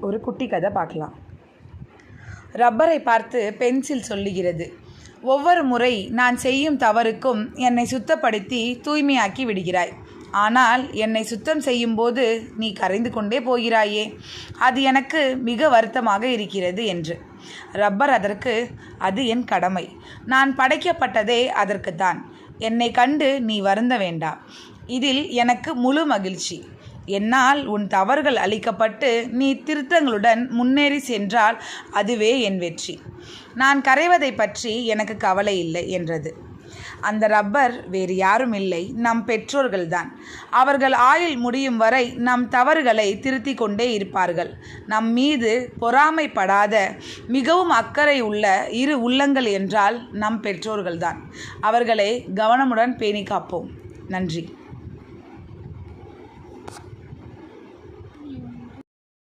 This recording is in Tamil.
ஒரு குட்டி கதை பார்க்கலாம். ரப்பரை பார்த்து பென்சில் சொல்லுகிறது, ஒவ்வொரு முறை நான் செய்யும் தவறுக்கும் என்னை சுத்தப்படுத்தி தூய்மையாக்கி விடுகிறாய். ஆனால் என்னை சுத்தம் செய்யும்போது நீ கரைந்து கொண்டே போகிறாயே, அது எனக்கு மிக வருத்தமாக இருக்கிறது என்று. ரப்பர் அதற்கு, அது என் கடமை. நான் படைக்கப்பட்டதே அதற்குத்தான். என்னை கண்டு நீ வருந்த வேண்டாம். இதில் எனக்கு முழு மகிழ்ச்சி. என்னால் உன் தவறுகள் அழிக்கப்பட்டு நீ திருத்தங்களுடன் முன்னேறி சென்றால் அதுவே என் வெற்றி. நான் கரைவதை பற்றி எனக்கு கவலை இல்லை என்றது. அந்த ரப்பர் வேறு யாரும் இல்லை, நம் பெற்றோர்கள்தான். அவர்கள் ஆயுள் முடியும் வரை நம் தவறுகளை திருத்தி கொண்டே இருப்பார்கள். நம் மீது பொறாமைப்படாத மிகவும் அக்கறை உள்ள இரு உள்ளங்கள் என்றால் நம் பெற்றோர்கள்தான். அவர்களை கவனமுடன் பேணி காப்போம். நன்றி.